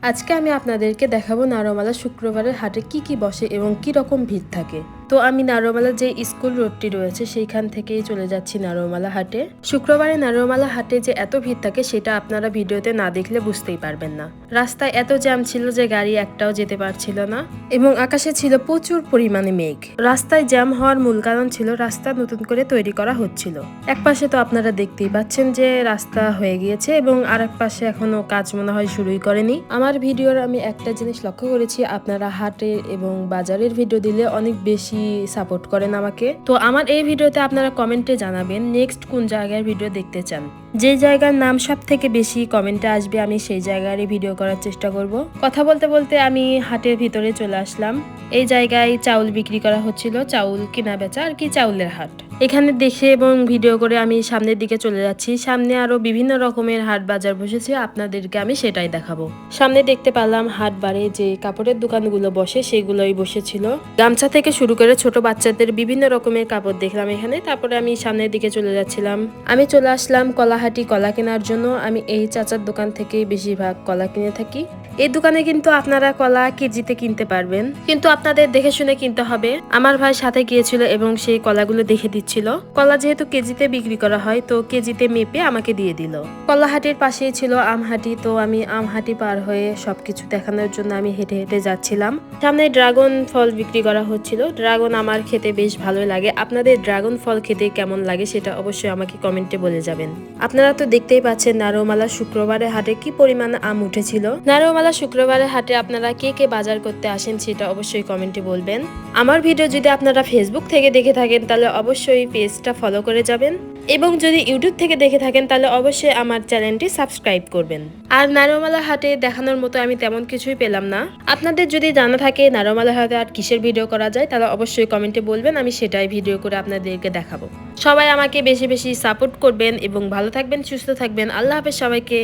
আজকে আমি আপনাদেরকে দেখাবো নারোমালা শুক্রবারের হাটে কি কি বসে এবং কি রকম ভিড় থাকে। তো আমি নারোমালা যে স্কুল রোডটি রয়েছে সেইখান থেকেই চলে যাচ্ছি নারোমালা হাটে। শুক্রবারে নারোমালা হাটে যে এত ভিড় থাকে সেটা আপনারা ভিডিওতে না দেখলে বুঝতেই পারবেন না। রাস্তায় এত জ্যাম ছিল যে গাড়ি একটাও যেতে পারছিল না এবং আকাশে ছিল প্রচুর পরিমাণে মেঘ। রাস্তায় জ্যাম হওয়ার মূল কারণ ছিল রাস্তা নতুন করে তৈরি করা হচ্ছিল। এক পাশে তো আপনারা দেখতেই পাচ্ছেন যে রাস্তা হয়ে গিয়েছে এবং আরেক পাশে এখনো কাজ মনে হয় শুরুই করেনি। আমার ভিডিওর আমি একটা জিনিস লক্ষ্য করেছি, আপনারা হাটের এবং বাজারের ভিডিও দিলে অনেক বেশি সাপোর্ট করেন আমাকে। তো আমার এই ভিডিওতে আপনারা কমেন্টে জানাবেন নেক্সট কোন জায়গার ভিডিও দেখতে চান। যে জায়গার নাম সব থেকে বেশি কমেন্টে আসবে আমি সেই জায়গারই ভিডিও করার চেষ্টা করব। কথা বলতে বলতে আমি হাটের ভিতরে চলে আসলাম। এই জায়গায় চাউল বিক্রি করা হচ্ছিল, চাউল কেনা বেচা আর কি, চাউলের হাট। এখানে দেখে এবং ভিডিও করে আমি সামনের দিকে চলে যাচ্ছি। সামনে আরো বিভিন্ন রকমের হাট বাজার বসেছে, আপনাদেরকে আমি সেটাই দেখাবো। সামনে দেখতে পেলাম হাট বারে যে কাপড়ের দোকানগুলো বসে সেগুলোই বসেছিল। গামছা থেকে শুরু করে ছোট বাচ্চাদের বিভিন্ন রকমের কাপড় দেখলাম এখানে। তারপরে আমি সামনের দিকে চলে যাচ্ছিলাম। আমি চলে আসলাম কলাহাটি কলা কেনার জন্য। আমি এই চাচার দোকান থেকে বেশিরভাগ কলা কিনে থাকি। এই দোকানে কিন্তু আপনারা কলা কেজিতে কিনতে পারবেন, কিন্তু আপনাদের দেখে শুনে কিনতে হবে। আমার ভাই সাথে গিয়েছিল এবং সেই কলাগুলো দেখে দিচ্ছিল। কলা যেহেতু কেজিতে বিক্রি করা হয় তো কেজিতে মেপে আমাকে দিয়ে দিল। কলাহাটির পাশেই ছিল আমহাটি, তো আমি আমহাটি পার হয়ে সবকিছু দেখানোর জন্য আমি হেঁটে হেঁটে যাচ্ছিলাম। সামনে ড্রাগন ফল বিক্রি করা হচ্ছিল। ড্রাগন আমার খেতে বেশ ভালোই লাগে। আপনাদের ড্রাগন ফল খেতে কেমন লাগে সেটা অবশ্যই আমাকে কমেন্টে বলে যাবেন। আপনারা তো দেখতেই পাচ্ছেন নারোমালা শুক্রবারের হাটে কি পরিমাণ আম উঠেছিল। নারোমালা শুক্রবারের হাটে আপনারা কে কে বাজার করতে আসেন সেটা অবশ্যই কমেন্টে বলবেন। আমার ভিডিও যদি আপনারা ফেসবুক থেকে দেখে থাকেন তাহলে অবশ্যই পেজটা ফলো করে যাবেন, এবং যদি ইউটিউব থেকে দেখে থাকেন তাহলে অবশ্যই আমার চ্যানেলটি সাবস্ক্রাইব করবেন। আর নারোমালা হাটে দেখানোর মতো আমি তেমন কিছুই পেলাম না। আপনাদের যদি জানা থাকে নারোমালা হাটে আর কিসের ভিডিও করা যায় তাহলে অবশ্যই কমেন্টে বলবেন, আমি সেটাই ভিডিও করে আপনাদেরকে দেখাবো। সবাই আমাকে বেশি বেশি সাপোর্ট করবেন এবং ভালো থাকবেন, সুস্থ থাকবেন। আল্লাহ হাফেজ সবাইকে।